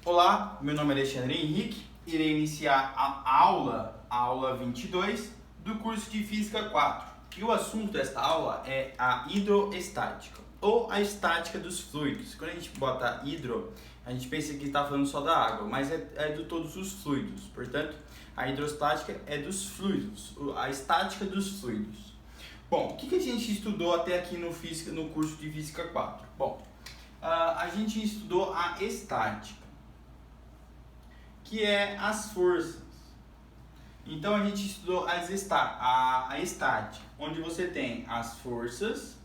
Olá, meu nome é Alexandre Henrique, irei iniciar a aula 22 do curso de Física 4. E o assunto desta aula é a hidroestática, ou a estática dos fluidos. Quando a gente bota hidro, a gente pensa que está falando só da água, mas é de todos os fluidos. Portanto, a hidrostática é dos fluidos, a estática dos fluidos. Bom, o que a gente estudou até aqui no curso de Física 4? Bom, a gente estudou a estática, que é as forças. Então a gente estudou a estática, onde você tem as forças,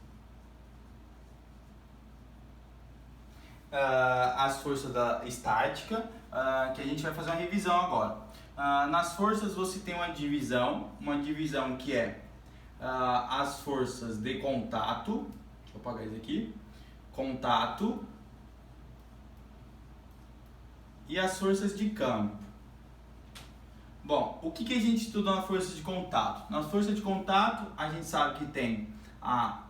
da estática, que a gente vai fazer uma revisão agora. Nas forças você tem uma divisão que é as forças de contato, deixa eu apagar isso aqui, contato, e as forças de campo. Bom, o que a gente estuda na força de contato? Na força de contato, a gente sabe que tem a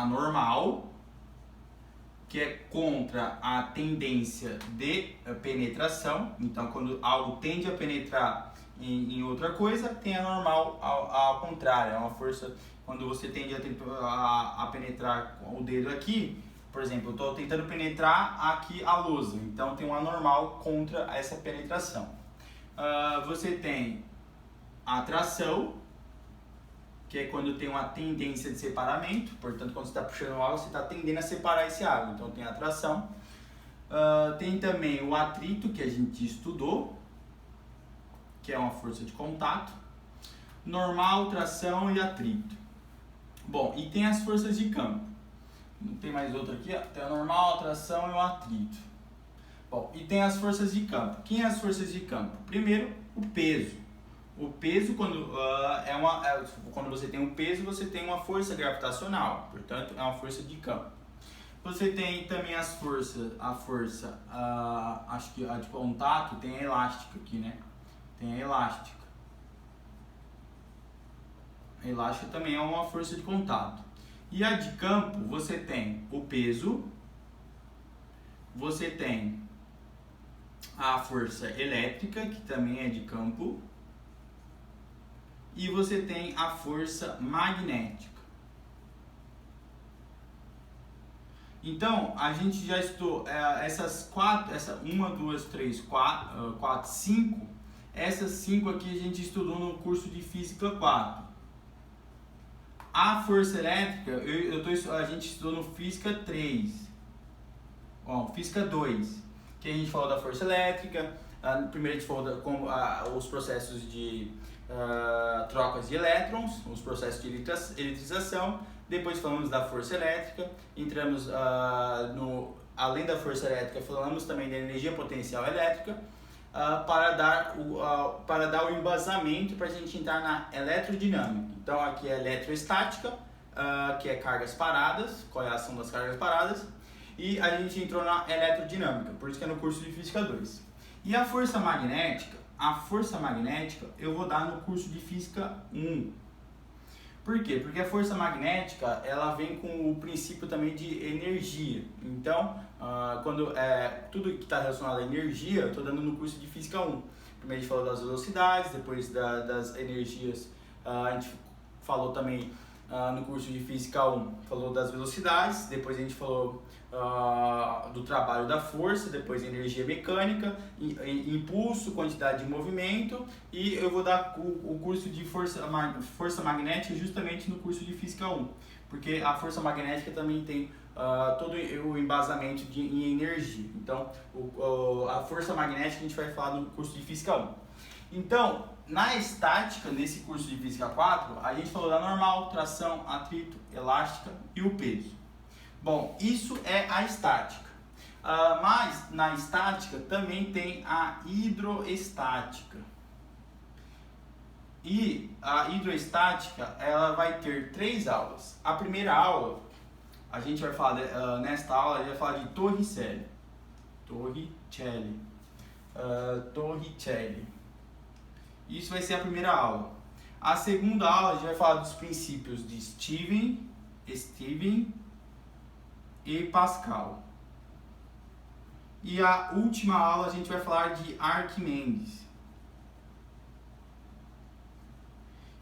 normal, que é contra a tendência de penetração. Então, quando algo tende a penetrar em outra coisa, tem a normal ao contrário. É uma força, quando você tende a penetrar o dedo aqui, por exemplo, eu estou tentando penetrar aqui a lousa, então tem uma normal contra essa penetração. Você tem a atração, que é quando tem uma tendência de separamento, portanto, quando você está puxando água, você está tendendo a separar esse água, então tem a atração. Tem também o atrito, que a gente estudou, que é uma força de contato. Normal, tração e atrito. Bom, e tem as forças de campo. Não tem mais outra aqui, ó. Tem a normal, a tração e o atrito. Bom, e tem as forças de campo. Quem é as forças de campo? Primeiro, o peso. O peso, quando você tem um peso, você tem uma força gravitacional. Portanto, é uma força de campo. Você tem também as forças, acho que a de contato tem a elástica aqui, né? Tem a elástica. A elástica também é uma força de contato. E a de campo, você tem o peso, você tem a força elétrica, que também é de campo, e você tem a força magnética. Então, a gente já estudou essas 5. Essas 5 aqui a gente estudou no curso de Física 4. A força elétrica, a gente estudou no Física 3. Bom, Física 2, que a gente falou da força elétrica. Primeiro a gente falou os processos de trocas de elétrons, os processos de eletrização. Depois falamos da força elétrica. Entramos além da força elétrica, falamos também da energia potencial elétrica. Para dar o embasamento para a gente entrar na eletrodinâmica. Então aqui é eletroestática, que é cargas paradas, qual é a ação das cargas paradas, e a gente entrou na eletrodinâmica, por isso que é no curso de Física 2. E a força magnética eu vou dar no curso de Física 1. Por quê? Porque a força magnética ela vem com o princípio também de energia. Então, quando tudo que está relacionado à energia, eu estou dando no curso de Física 1. Primeiro a gente falou das velocidades, depois das energias, a gente falou também no curso de Física 1, falou das velocidades, depois a gente falou do trabalho da força, depois energia mecânica, impulso, quantidade de movimento, e eu vou dar o curso de força magnética justamente no curso de Física 1, porque a força magnética também tem todo o embasamento em energia. Então, a força magnética a gente vai falar no curso de Física 1. Então, na estática, nesse curso de Física 4, a gente falou da normal, tração, atrito, elástica e o peso. Bom, isso é a estática. Mas na estática também tem a hidroestática. E a hidroestática ela vai ter 3 aulas. A primeira aula, a gente vai falar, nesta aula, a gente vai falar de Torricelli. Isso vai ser a primeira aula. A segunda aula a gente vai falar dos princípios de Stevin e Pascal. E a última aula a gente vai falar de Arquimedes.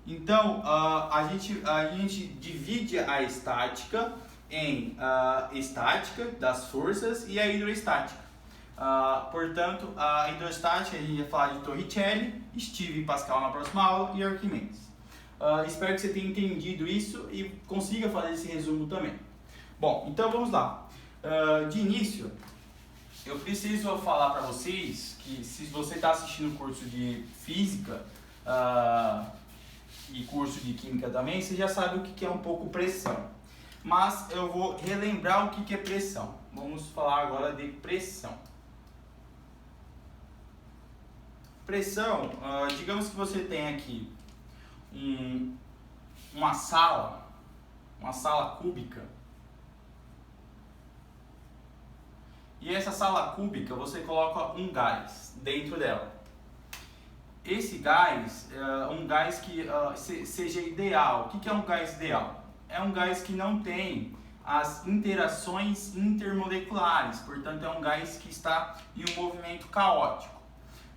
Então, a gente divide a estática em estática das forças e a hidroestática. Portanto, a hidroestática a gente vai falar de Torricelli, Steve e Pascal na próxima aula e Arquimedes. Espero que você tenha entendido isso e consiga fazer esse resumo também. Bom, então vamos lá. De início, eu preciso falar para vocês que se você está assistindo o curso de Física e curso de Química também, você já sabe o que é um pouco pressão. Mas eu vou relembrar o que é pressão. Vamos falar agora de pressão. Pressão, digamos que você tem aqui uma sala cúbica. E essa sala cúbica você coloca um gás dentro dela. Esse gás é um gás que seja ideal. O que é um gás ideal? É um gás que não tem as interações intermoleculares, portanto é um gás que está em um movimento caótico.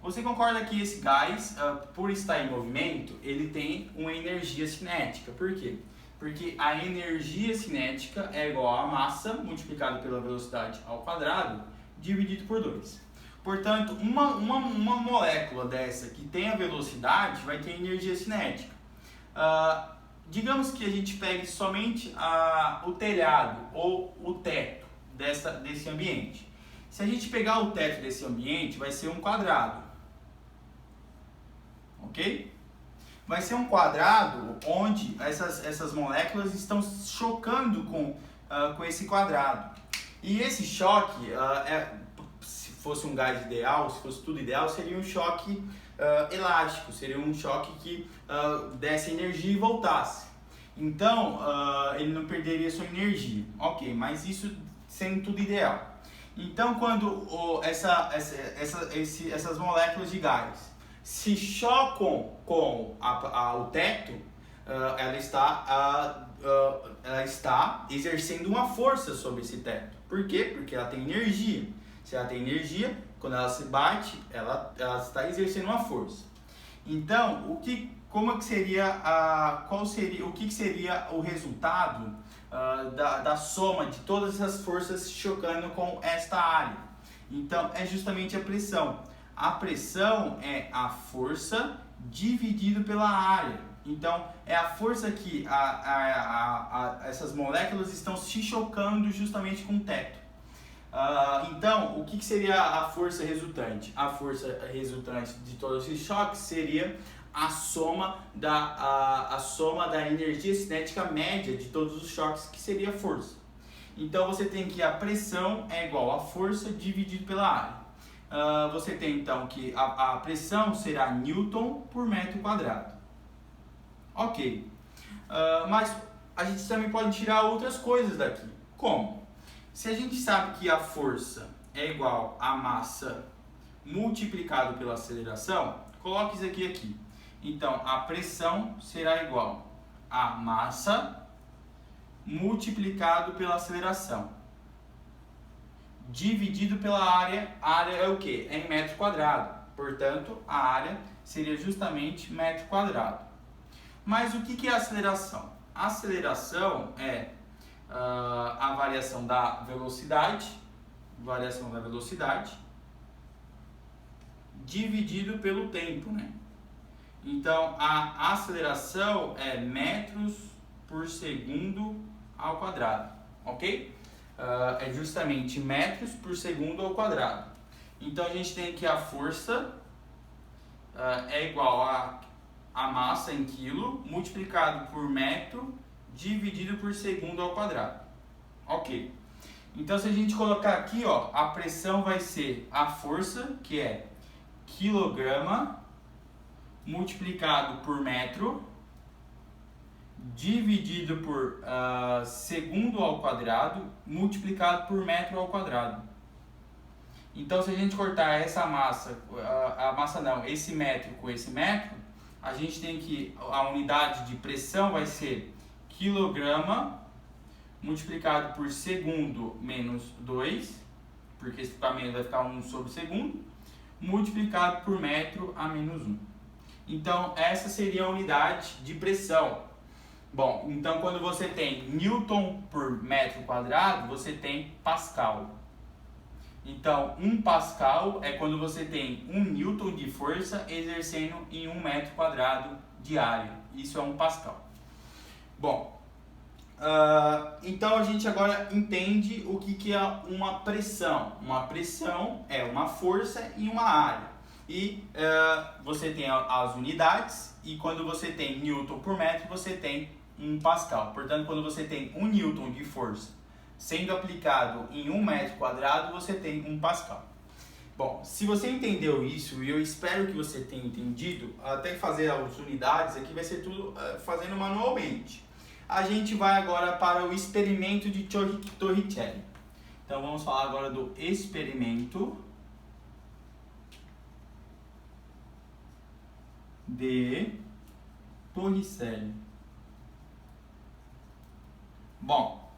Você concorda que esse gás, por estar em movimento, ele tem uma energia cinética. Por quê? Porque a energia cinética é igual a massa multiplicado pela velocidade ao quadrado dividido por 2. Portanto, uma molécula dessa que tem a velocidade vai ter energia cinética. Digamos que a gente pegue somente o telhado ou o teto desse ambiente. Se a gente pegar o teto desse ambiente, vai ser um quadrado. Ok? Vai ser um quadrado onde essas moléculas estão chocando com esse quadrado. E esse choque, se fosse um gás ideal, se fosse tudo ideal, seria um choque elástico, seria um choque que desse energia e voltasse. Então, ele não perderia sua energia. Ok, mas isso sendo tudo ideal. Então, quando essas moléculas de gás se chocam com o teto, ela está exercendo uma força sobre esse teto. Por quê? Porque ela tem energia. Se ela tem energia, quando ela se bate, ela está exercendo uma força. Então, o que seria o resultado da soma de todas essas forças chocando com esta área? Então, é justamente a pressão. A pressão é a força dividido pela área. Então, é a força que essas moléculas estão se chocando justamente com o teto. Então, o que seria a força resultante? A força resultante de todos esses choques seria a soma da energia cinética média de todos os choques, que seria a força. Então, você tem que a pressão é igual a força dividido pela área. Você tem então que a pressão será Newton por metro quadrado. Ok. Mas a gente também pode tirar outras coisas daqui. Como? Se a gente sabe que a força é igual a massa multiplicado pela aceleração, coloque isso aqui. Então, a pressão será igual a massa multiplicado pela aceleração dividido pela área. A área é o que? É em metro quadrado. Portanto, a área seria justamente metro quadrado. Mas o que é a aceleração? A aceleração é a variação da velocidade dividido pelo tempo, né? Então, a aceleração é metros por segundo ao quadrado, ok? É justamente metros por segundo ao quadrado. Então, a gente tem que a força é igual a massa em quilo multiplicado por metro dividido por segundo ao quadrado. Ok. Então, se a gente colocar aqui, ó, a pressão vai ser a força, que é quilograma multiplicado por metro dividido por segundo ao quadrado multiplicado por metro ao quadrado. Então, se a gente cortar essa massa, esse metro com esse metro, a gente tem que a unidade de pressão vai ser quilograma multiplicado por segundo menos 2 porque esse vai ficar 1 sobre segundo, multiplicado por metro a menos 1. Então, essa seria a unidade de pressão. Bom, então quando você tem Newton por metro quadrado, você tem Pascal. Então, 1 Pascal é quando você tem 1 Newton de força exercendo em 1 metro quadrado de área. Isso é 1 Pascal. Bom, então a gente agora entende o que é uma pressão. Uma pressão é uma força em uma área. E você tem as unidades, e quando você tem Newton por metro, você tem 1 Pascal. Portanto, quando você tem 1 Newton de força sendo aplicado em 1 metro quadrado, você tem 1 Pascal. Bom, se você entendeu isso, e eu espero que você tenha entendido, até fazer as unidades aqui vai ser tudo fazendo manualmente. A gente vai agora para o experimento de Torricelli. Então vamos falar agora do experimento de Torricelli. Bom,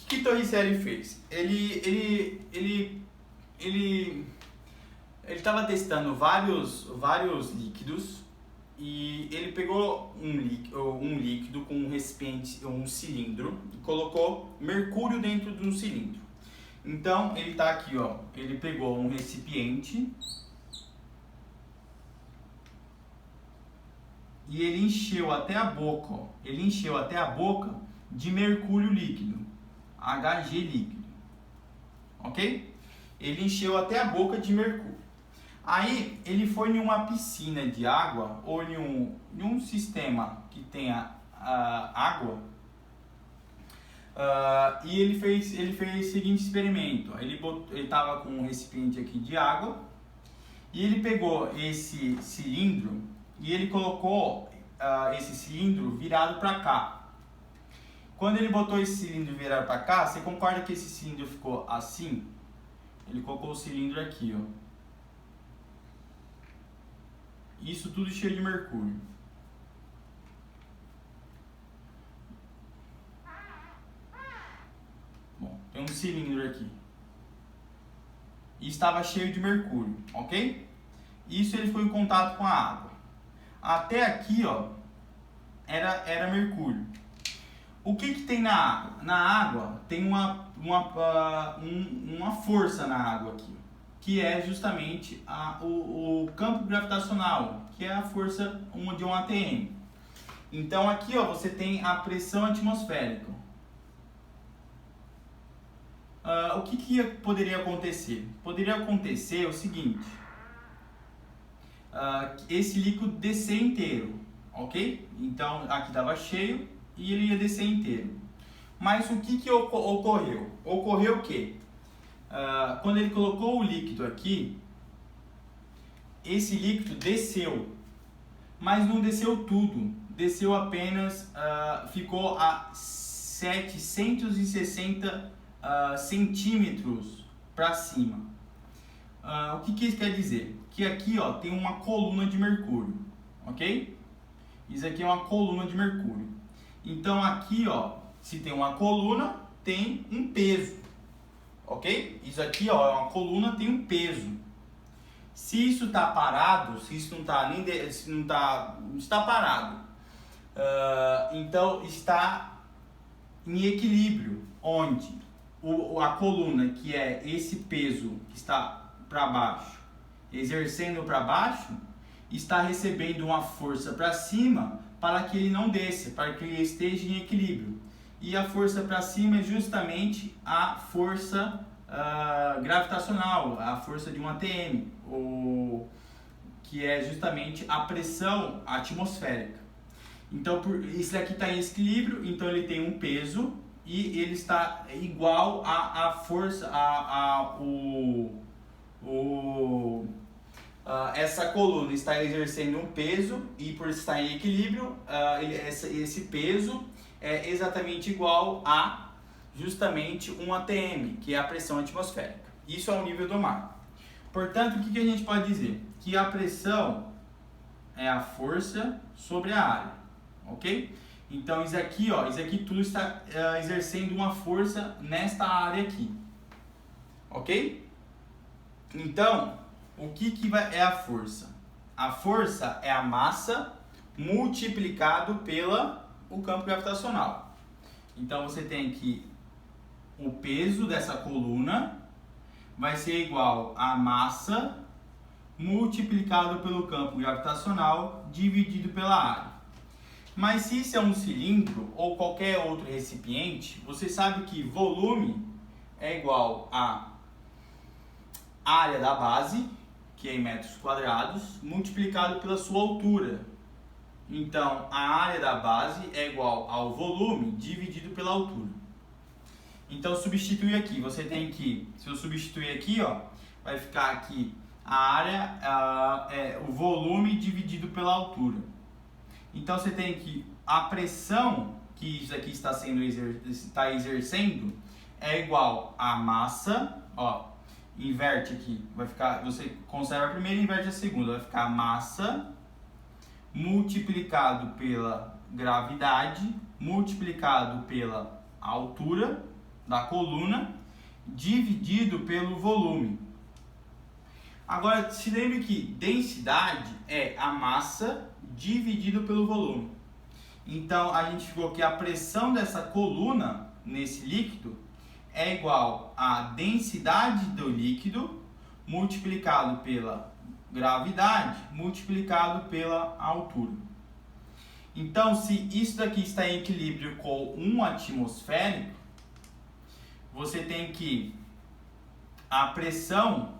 o que Torricelli fez? Ele estava testando vários líquidos, e ele pegou um líquido com um recipiente, um cilindro, e colocou mercúrio dentro de um cilindro. Então ele está aqui, ó, ele pegou um recipiente e ele encheu até a boca, ó, de mercúrio líquido, Hg líquido, ok? Ele encheu até a boca de mercúrio. Aí ele foi em uma piscina de água ou em um sistema que tenha água, e ele fez o seguinte experimento. Ele estava com um recipiente aqui de água e ele pegou esse cilindro e ele colocou esse cilindro virado para cá. Quando ele botou esse cilindro virado para cá, você concorda que esse cilindro ficou assim? Ele colocou o cilindro aqui, ó. Isso tudo cheio de mercúrio. Bom, tem um cilindro aqui. E estava cheio de mercúrio, ok? Isso ele foi em contato com a água. Até aqui, ó, era mercúrio. O que tem na água? Na água tem uma força na água aqui, que é justamente o campo gravitacional, que é a força de um ATM. Então aqui, ó, você tem a pressão atmosférica. O que poderia acontecer? Poderia acontecer o seguinte: esse líquido descer inteiro, ok? Então aqui estava cheio e ele ia descer inteiro. Mas o que ocorreu? Ocorreu o quê? Quando ele colocou o líquido aqui, esse líquido desceu, mas não desceu tudo, desceu apenas, ficou a 760 centímetros para cima. O que isso quer dizer? Que aqui, ó, tem uma coluna de mercúrio, ok? Isso aqui é uma coluna de mercúrio. Então aqui, ó, se tem uma coluna, tem um peso. Ok? Isso aqui, ó, é uma coluna, tem um peso. Se isso está parado, se isso não está está parado, então está em equilíbrio, onde a coluna, que é esse peso que está para baixo, exercendo para baixo, está recebendo uma força para cima para que ele não desça, para que ele esteja em equilíbrio. E a força para cima é justamente a força gravitacional, a força de um ATM, que é justamente a pressão atmosférica. Então, isso aqui está em equilíbrio, então ele tem um peso e ele está igual à força, essa coluna está exercendo um peso, e por estar em equilíbrio, esse peso é exatamente igual a justamente um ATM, que é a pressão atmosférica. Isso é o nível do mar. Portanto, o que a gente pode dizer? Que a pressão é a força sobre a área, ok? Então isso aqui tudo está exercendo uma força nesta área aqui, ok? Então, o que é a força? A força é a massa multiplicado o campo gravitacional. Então, você tem que o peso dessa coluna vai ser igual a massa multiplicado pelo campo gravitacional dividido pela área. Mas se isso é um cilindro ou qualquer outro recipiente, você sabe que volume é igual a área da base, que é em metros quadrados, multiplicado pela sua altura. Então, a área da base é igual ao volume dividido pela altura. Então, substitui aqui. Você tem que, se eu substituir aqui, ó, vai ficar aqui a área é o volume dividido pela altura. Então, você tem que a pressão que isso aqui está exercendo é igual a massa, ó, inverte aqui, vai ficar, você conserva a primeira e inverte a segunda, vai ficar massa multiplicado pela gravidade, multiplicado pela altura da coluna, dividido pelo volume. Agora, se lembre que densidade é a massa dividido pelo volume. Então, a gente ficou que a pressão dessa coluna nesse líquido é igual à densidade do líquido multiplicado pela gravidade multiplicado pela altura. Então, se isso daqui está em equilíbrio com um atmosférico, você tem que a pressão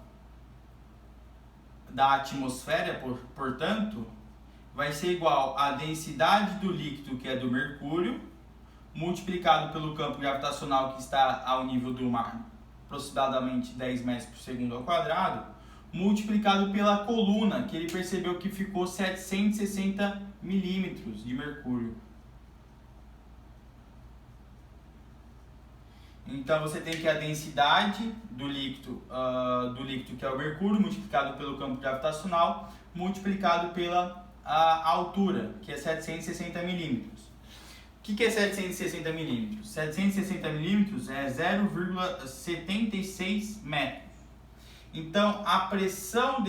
da atmosfera, portanto, vai ser igual à densidade do líquido, que é do mercúrio, multiplicado pelo campo gravitacional que está ao nível do mar, aproximadamente 10 metros por segundo ao quadrado, multiplicado pela coluna, que ele percebeu que ficou 760 milímetros de mercúrio. Então você tem que a densidade do líquido que é o mercúrio, multiplicado pelo campo gravitacional, multiplicado pela altura, que é 760 milímetros. O que é 760 milímetros? 760 milímetros é 0,76 metros. Então a pressão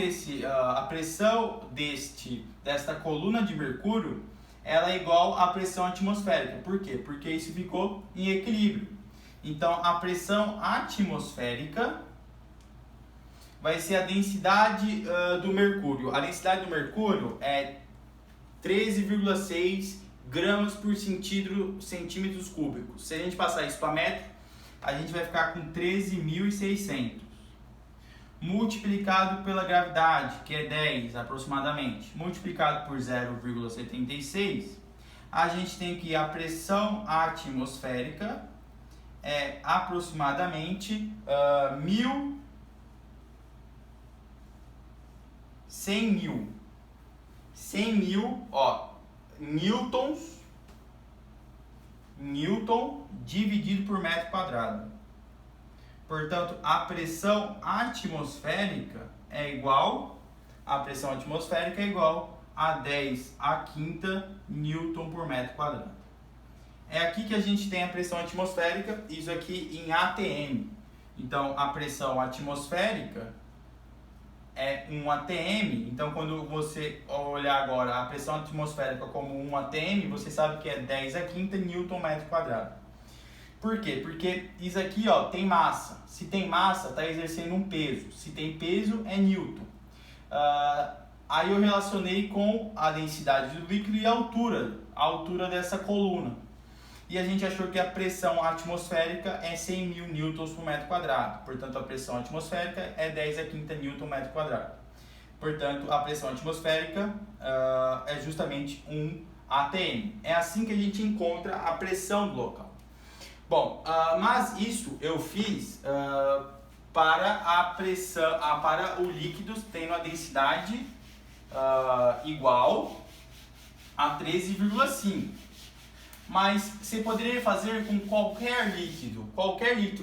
desta coluna de mercúrio ela é igual à pressão atmosférica. Por quê? Porque isso ficou em equilíbrio. Então a pressão atmosférica vai ser a densidade do mercúrio. A densidade do mercúrio é 13,6 gramas por centímetros cúbicos. Se a gente passar isso para metro, a gente vai ficar com 13.600. Multiplicado pela gravidade, que é 10 aproximadamente, multiplicado por 0,76, a gente tem que a pressão atmosférica é aproximadamente 100 mil, ó, newton dividido por metro quadrado. Portanto, a pressão atmosférica é igual a 10 à quinta newton por metro quadrado. É aqui que a gente tem a pressão atmosférica, isso aqui em ATM. Então, a pressão atmosférica é 1 atm. Então, quando você olhar agora a pressão atmosférica como 1 atm, você sabe que é 10 à quinta newton metro quadrado. Por quê? Porque isso aqui, ó, tem massa. Se tem massa, está exercendo um peso. Se tem peso, é newton. Aí eu relacionei com a densidade do líquido e a altura dessa coluna. E a gente achou que a pressão atmosférica é 100 mil newtons por metro quadrado. Portanto, a pressão atmosférica é 10 à quinta newton metro quadrado. Portanto, a pressão atmosférica é justamente 1 atm. É assim que a gente encontra a pressão do local. Bom, mas isso eu fiz para a pressão, para o líquido tendo a densidade igual a 13,5. Mas você poderia fazer com qualquer líquido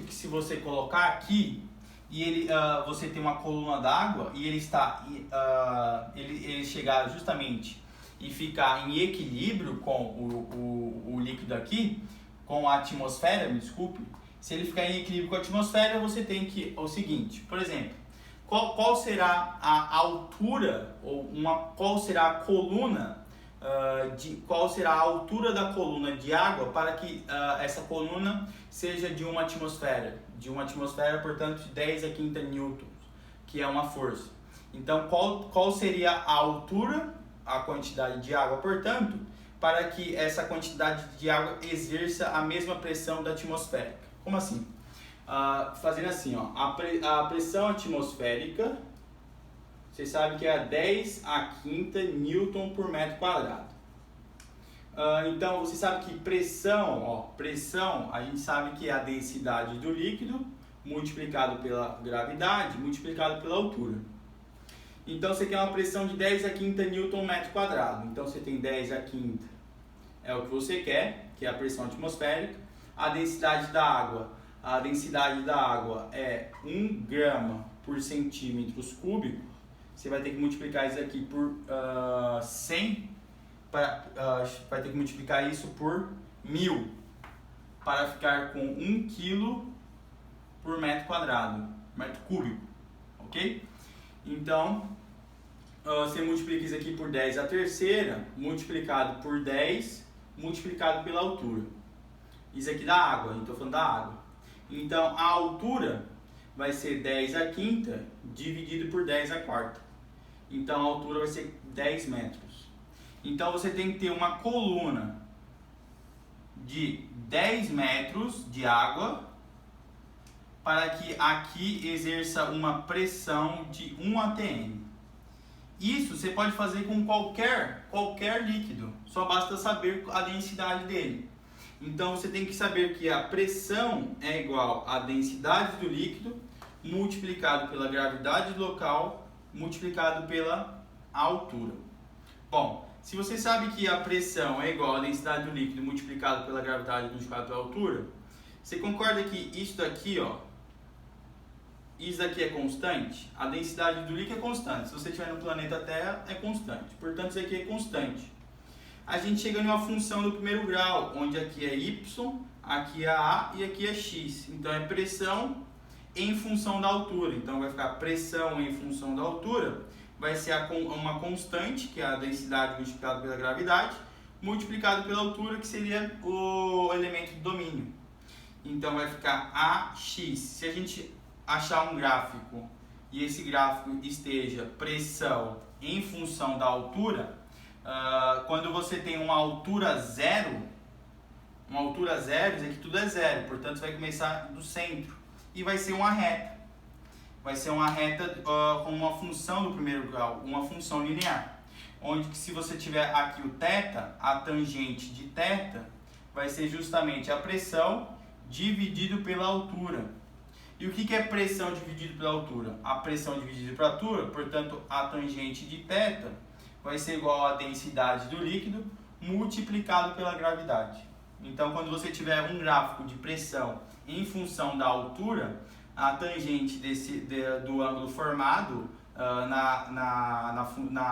que se você colocar aqui e ele, você tem uma coluna d'água e ele ele chegar justamente e ficar em equilíbrio com o líquido aqui, com a atmosfera, me desculpe, Se ele ficar em equilíbrio com a atmosfera, você tem que o seguinte, por exemplo, qual será a altura ou qual será a coluna qual será a altura da coluna de água para que essa coluna seja de uma atmosfera, portanto, de 10 a quinta newtons, que é uma força. Então, qual seria a altura, a quantidade de água, portanto, para que essa quantidade de água exerça a mesma pressão da atmosférica? Como assim? Fazendo assim, ó, a pressão atmosférica, você sabe que é 10 a quinta newton por metro quadrado. Então, você sabe que pressão, a gente sabe que é a densidade do líquido multiplicado pela gravidade multiplicado pela altura. Então, você quer uma pressão de 10 a quinta newton metro quadrado. Então, você tem 10 a quinta, é o que você quer, que é a pressão atmosférica. A densidade da água é 1 grama por centímetros cúbicos. Você vai ter que multiplicar isso aqui por 100, vai ter que multiplicar isso por 1000, para ficar com 1 kg por metro quadrado, metro cúbico, ok? Então, você multiplica isso aqui por 10 a terceira, multiplicado por 10, multiplicado pela altura. Isso aqui da água, estou falando da água. Então, a altura vai ser 10 a quinta dividido por 10 a quarta. Então, a altura vai ser 10 metros. Então, você tem que ter uma coluna de 10 metros de água para que aqui exerça uma pressão de 1 atm. Isso você pode fazer com qualquer líquido, só basta saber a densidade dele. Então você tem que saber que a pressão é igual à densidade do líquido multiplicado pela gravidade local multiplicado pela altura. Bom, se você sabe que a pressão é igual à densidade do líquido multiplicado pela gravidade multiplicado pela altura, você concorda que isso daqui, isso daqui é constante? A densidade do líquido é constante. Se você estiver no planeta Terra, é constante. Portanto, isso aqui é constante. A gente chega em uma função do primeiro grau, onde aqui é y, aqui é a e aqui é x. Então, é pressão em função da altura. Então, vai ficar pressão em função da altura, vai ser uma constante, que é a densidade multiplicada pela gravidade, multiplicado pela altura, que seria o elemento do domínio. Então, vai ficar AX. Se a gente achar um gráfico e esse gráfico esteja pressão em função da altura, quando você tem uma altura zero, isso aqui tudo é zero, portanto vai começar do centro e vai ser uma reta. Vai ser uma reta com uma função do primeiro grau, uma função linear. Onde que se você tiver aqui o θ, a tangente de θ vai ser justamente a pressão dividido pela altura. E o que é pressão dividido pela altura? A pressão dividida pela altura, portanto, a tangente de θ vai ser igual à densidade do líquido multiplicado pela gravidade. Então, quando você tiver um gráfico de pressão em função da altura, a tangente do ângulo formado na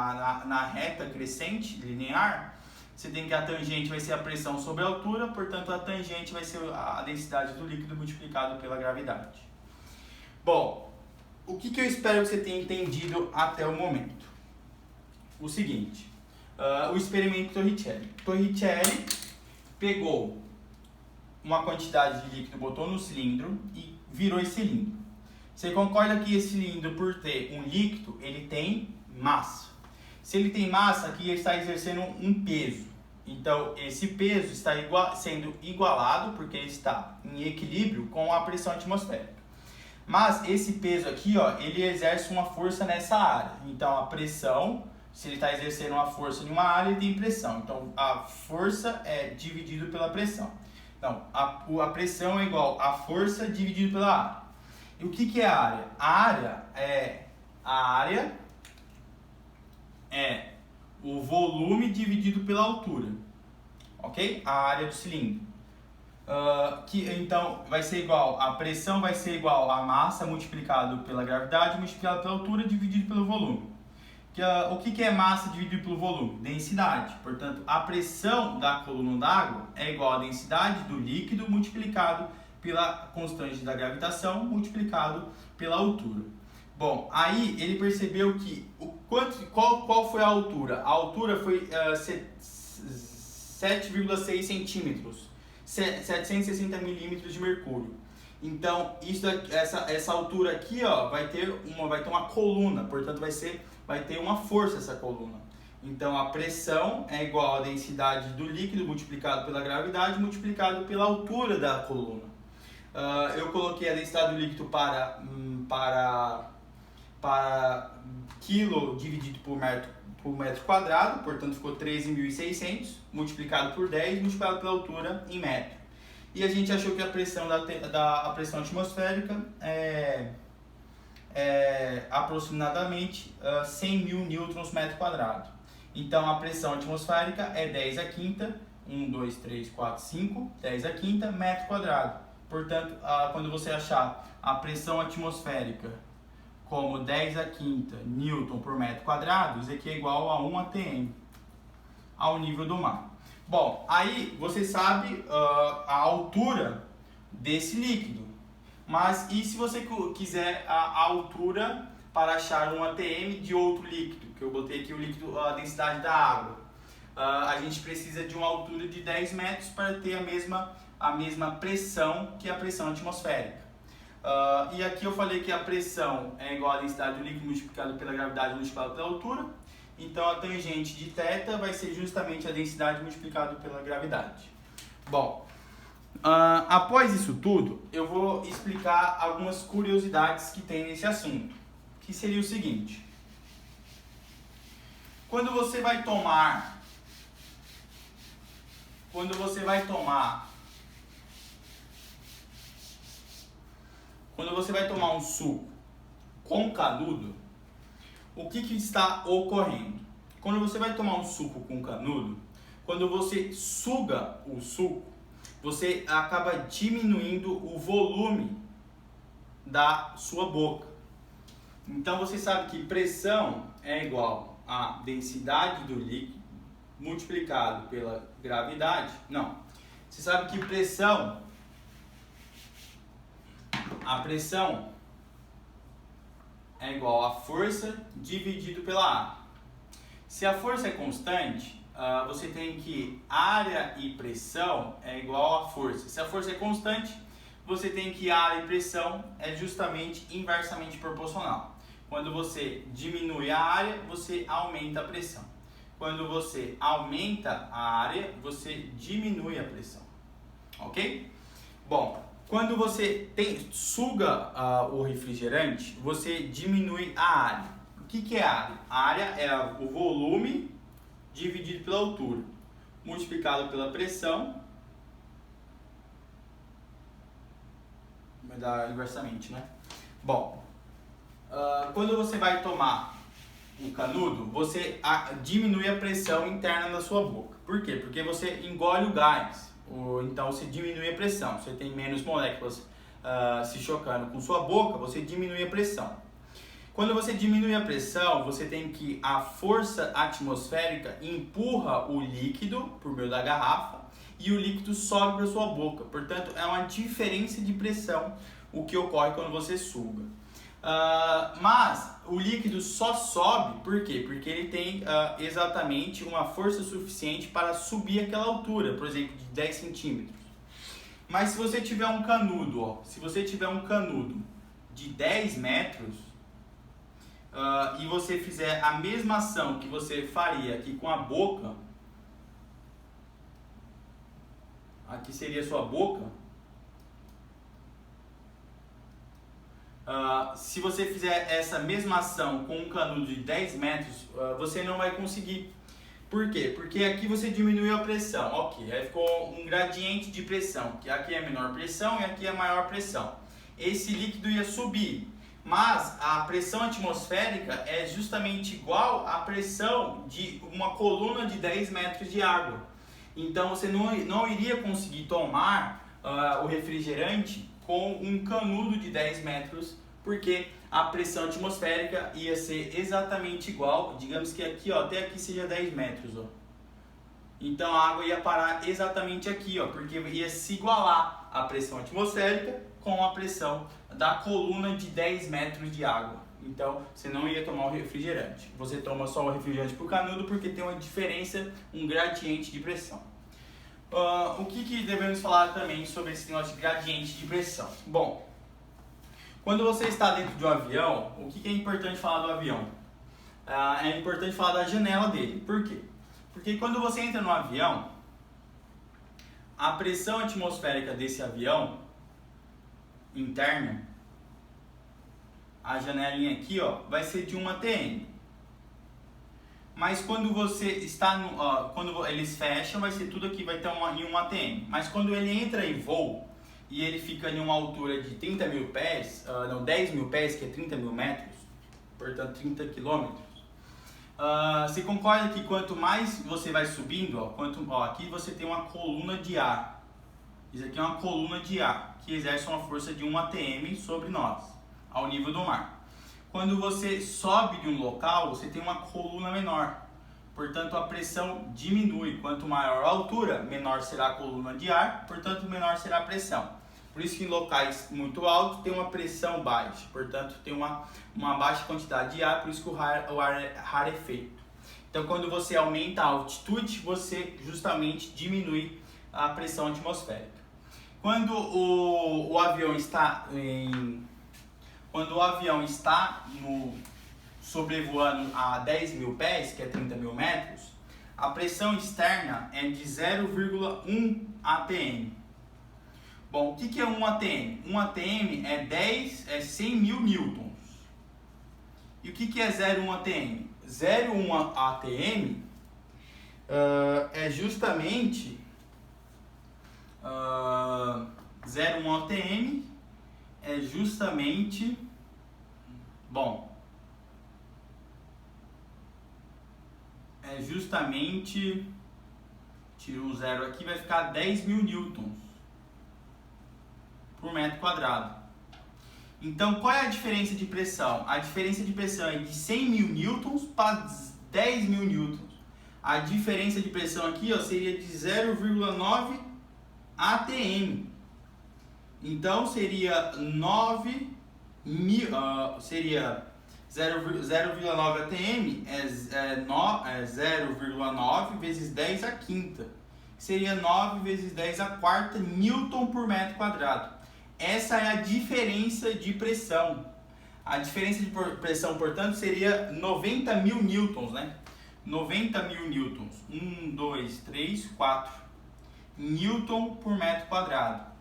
reta crescente linear, você tem que a tangente vai ser a pressão sobre a altura, portanto, a tangente vai ser a densidade do líquido multiplicado pela gravidade. Bom, o que eu espero que você tenha entendido até o momento? O seguinte, o experimento Torricelli. Torricelli pegou uma quantidade de líquido, botou no cilindro e virou esse cilindro. Você concorda que esse cilindro, por ter um líquido, ele tem massa? Se ele tem massa, aqui ele está exercendo um peso. Então, esse peso está sendo igualado, porque ele está em equilíbrio com a pressão atmosférica. Mas esse peso aqui, ele exerce uma força nessa área. Então, a pressão, se ele está exercendo uma força em uma área, ele tem pressão. Então, a força é dividido pela pressão. Então, a pressão é igual a força dividido pela área. E o que é a área? A área é o volume dividido pela altura. Ok? A área do cilindro. Então vai ser igual, a pressão vai ser igual a massa multiplicado pela gravidade multiplicado pela altura dividido pelo volume. O que é massa dividido pelo volume? Densidade. Portanto, a pressão da coluna d'água é igual à densidade do líquido multiplicado pela constante da gravitação multiplicado pela altura. Bom, aí ele percebeu que qual foi a altura? A altura foi 7,6 centímetros, 760 milímetros de mercúrio. Então, essa altura aqui, ó, vai ter uma coluna, portanto vai ter uma força essa coluna. Então, a pressão é igual à densidade do líquido multiplicado pela gravidade multiplicado pela altura da coluna. Eu coloquei a densidade do líquido para quilo dividido por metro quadrado, portanto ficou 13.600, multiplicado por 10, multiplicado pela altura em metro. E a gente achou que a pressão a pressão atmosférica é aproximadamente 100.000 newtons metro quadrado. Então a pressão atmosférica é 10 a quinta, 1, 2, 3, 4, 5, 10 a quinta metro quadrado. Portanto, quando você achar a pressão atmosférica como 10 a quinta newton por metro quadrado, isso aqui é igual a 1 atm ao nível do mar. Bom, aí você sabe a altura desse líquido, mas e se você quiser a altura para achar um atm de outro líquido, que eu botei aqui o líquido, a densidade da água, a gente precisa de uma altura de 10 metros para ter a mesma pressão que a pressão atmosférica. E aqui eu falei que a pressão é igual à densidade do líquido multiplicado pela gravidade multiplicado pela altura. Então a tangente de θ vai ser justamente a densidade multiplicada pela gravidade. Bom, após isso tudo, eu vou explicar algumas curiosidades que tem nesse assunto, que seria o seguinte: quando você vai tomar um suco com canudo, o que está ocorrendo? Quando você vai tomar um suco com canudo, quando você suga o suco, você acaba diminuindo o volume da sua boca. Então você sabe que pressão é igual a densidade do líquido multiplicado pela gravidade. Não. Você sabe que a pressão é igual a força dividido pela área. Se a força é constante, você tem que área e pressão é igual a força. Se a força é constante, você tem que área e pressão é justamente inversamente proporcional. Quando você diminui a área, você aumenta a pressão. Quando você aumenta a área, você diminui a pressão. Ok? Bom, quando você suga o refrigerante, você diminui a área. O que é a área? A área é o volume dividido pela altura, multiplicado pela pressão, vai dar inversamente, né? Bom, quando você vai tomar o canudo, você diminui a pressão interna da sua boca. Por quê? Porque você engole o gás. Então você diminui a pressão, você tem menos moléculas se chocando com sua boca, você diminui a pressão. Quando você diminui a pressão, você tem que a força atmosférica empurra o líquido por meio da garrafa e o líquido sobe para sua boca. Portanto, é uma diferença de pressão o que ocorre quando você suga. Mas o líquido só sobe, por quê? Porque ele tem exatamente uma força suficiente para subir aquela altura, por exemplo, de 10 centímetros. Mas se você tiver um canudo, de 10 metros e você fizer a mesma ação que você faria aqui com a boca, aqui seria a sua boca, se você fizer essa mesma ação com um canudo de 10 metros, você não vai conseguir. Por quê? Porque aqui você diminuiu a pressão, ok, aí ficou um gradiente de pressão, que aqui é a menor pressão e aqui é a maior pressão. Esse líquido ia subir, mas a pressão atmosférica é justamente igual à pressão de uma coluna de 10 metros de água. Então você não iria conseguir tomar o refrigerante com um canudo de 10 metros, porque a pressão atmosférica ia ser exatamente igual, digamos que aqui, ó, até aqui seja 10 metros. Ó. Então a água ia parar exatamente aqui, ó, porque ia se igualar a pressão atmosférica com a pressão da coluna de 10 metros de água. Então, você não ia tomar o refrigerante. Você toma só o refrigerante por canudo porque tem uma diferença, um gradiente de pressão. O que devemos falar também sobre esse negócio de gradiente de pressão? Bom, quando você está dentro de um avião, o que é importante falar do avião? É importante falar da janela dele. Por quê? Porque quando você entra no avião, a pressão atmosférica desse avião interna, a janelinha aqui, ó, vai ser de 1 atm. Mas quando você está no, quando eles fecham, vai ser tudo aqui, vai ter em 1 atm. Mas quando ele entra em voo e ele fica em uma altura de 30 mil pés, 10 mil pés, que é 30 mil metros, portanto 30 quilômetros, você concorda que quanto mais você vai subindo, aqui você tem uma coluna de ar. Isso aqui é uma coluna de ar que exerce uma força de 1 atm sobre nós, ao nível do mar. Quando você sobe de um local, você tem uma coluna menor. Portanto, a pressão diminui. Quanto maior a altura, menor será a coluna de ar, portanto, menor será a pressão. Por isso que em locais muito altos tem uma pressão baixa, portanto, tem uma baixa quantidade de ar, por isso que o ar é rarefeito. Então, quando você aumenta a altitude, você justamente diminui a pressão atmosférica. Quando o avião está sobrevoando a 10 mil pés, que é 30 mil metros, a pressão externa é de 0,1 atm. Bom, o que é 1 atm? 1 atm é 100 mil newtons. E o que é 0,1 atm? 0,1 atm é justamente 0,1 atm é justamente, tira um zero aqui, vai ficar 10 mil newtons por metro quadrado. Então, qual é a diferença de pressão? A diferença de pressão é de 100 mil newtons para 10 mil newtons. A diferença de pressão aqui, ó, seria de 0,9 atm. Então, seria 0,9 atm é 0,9 vezes 10 à quinta. Seria 9 vezes 10 à quarta newton por metro quadrado. Essa é a diferença de pressão. A diferença de pressão, portanto, seria 90 mil newtons, né? 90 mil newtons. 1, 2, 3, 4 newton por metro quadrado.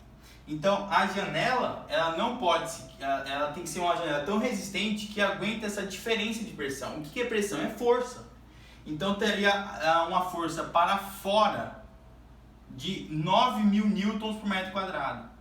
Então, a janela, ela tem que ser uma janela tão resistente que aguenta essa diferença de pressão. O que é pressão? É força. Então, teria uma força para fora de 9 mil newtons por metro quadrado.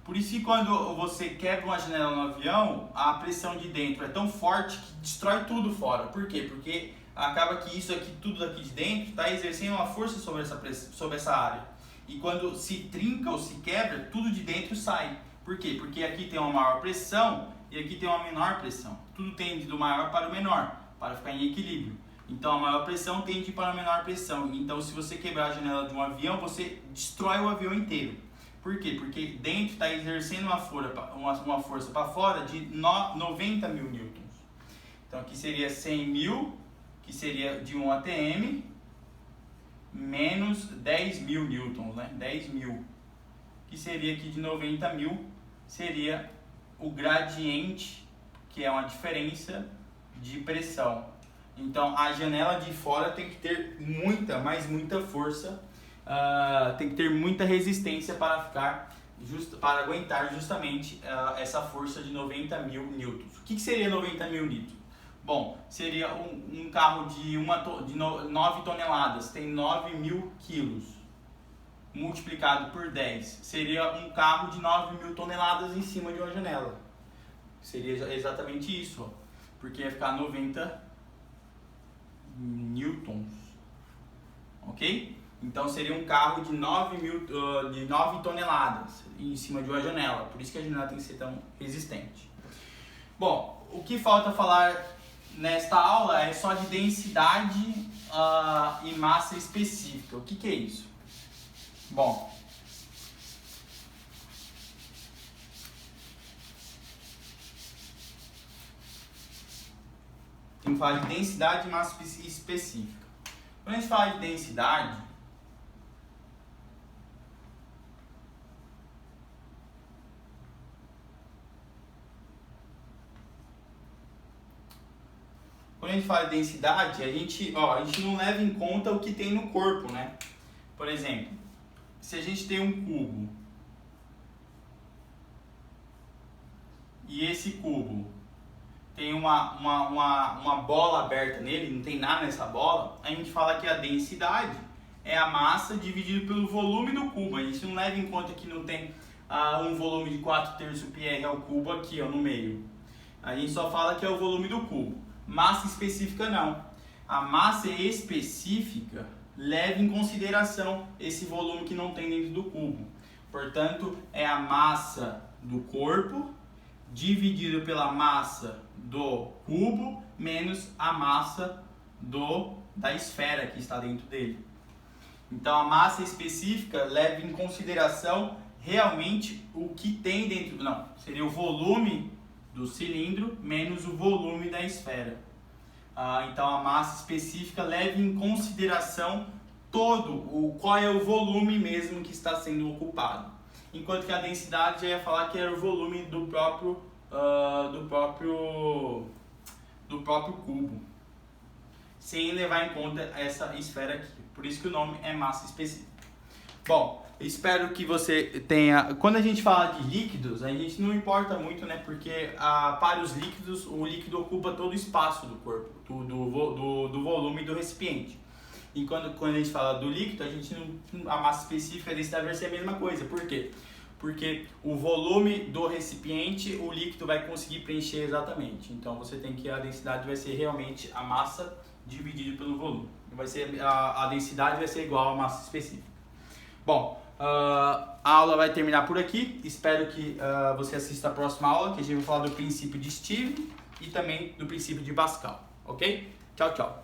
Por isso que quando você quebra uma janela no avião, a pressão de dentro é tão forte que destrói tudo fora. Por quê? Porque acaba que isso aqui, tudo daqui de dentro, está exercendo uma força sobre essa área. E quando se trinca ou se quebra, tudo de dentro sai. Por quê? Porque aqui tem uma maior pressão e aqui tem uma menor pressão. Tudo tende do maior para o menor, para ficar em equilíbrio. Então a maior pressão tende para a menor pressão. Então se você quebrar a janela de um avião, você destrói o avião inteiro. Por quê? Porque dentro está exercendo uma força para fora de 90 mil newtons. Então aqui seria 100 mil, que seria de 1 atm, menos 10 mil newtons, né? 10 mil, que seria aqui de 90 mil, seria o gradiente, que é uma diferença de pressão. Então a janela de fora tem que ter muita força, tem que ter muita resistência para aguentar justamente essa força de 90 mil newtons. O que seria 90 mil newtons? Bom, seria um carro de 9 toneladas, tem 9 mil quilos, multiplicado por 10. Seria um carro de 9 mil toneladas em cima de uma janela. Seria exatamente isso, ó, porque ia ficar 90 newtons, ok? Então seria um carro de 9 toneladas em cima de uma janela, por isso que a janela tem que ser tão resistente. Bom, o que falta falar nesta aula é só de densidade e massa específica. O que é isso? Bom, Tem que falar de densidade e massa específica. Quando a gente fala de densidade, a gente não leva em conta o que tem no corpo, né? Por exemplo, se a gente tem um cubo e esse cubo tem uma bola aberta nele, não tem nada nessa bola, a gente fala que a densidade é a massa dividido pelo volume do cubo. A gente não leva em conta que não tem um volume de 4/3 πr ao cubo aqui, ó, no meio. A gente só fala que é o volume do cubo. Massa específica não. A massa específica leva em consideração esse volume que não tem dentro do cubo. Portanto, é a massa do corpo dividido pela massa do cubo menos a massa da esfera que está dentro dele. Então, a massa específica leva em consideração realmente o que tem dentro. Não, seria o volume do cilindro menos o volume da esfera. Então, a massa específica leva em consideração qual é o volume mesmo que está sendo ocupado. Enquanto que a densidade já ia falar que era o volume do próprio cubo, sem levar em conta essa esfera aqui. Por isso que o nome é massa específica. Bom, espero que você tenha... Quando a gente fala de líquidos, a gente não importa muito, né? Porque para os líquidos, o líquido ocupa todo o espaço do corpo, do volume do recipiente. E quando a gente fala do líquido, a massa específica desse deve ser a mesma coisa. Por quê? Porque o volume do recipiente, o líquido vai conseguir preencher exatamente. Então a densidade vai ser realmente a massa dividido pelo volume. A densidade vai ser igual à massa específica. Bom, a aula vai terminar por aqui. Espero que você assista a próxima aula, que a gente vai falar do princípio de Stevens e também do princípio de Pascal. Ok? Tchau, tchau.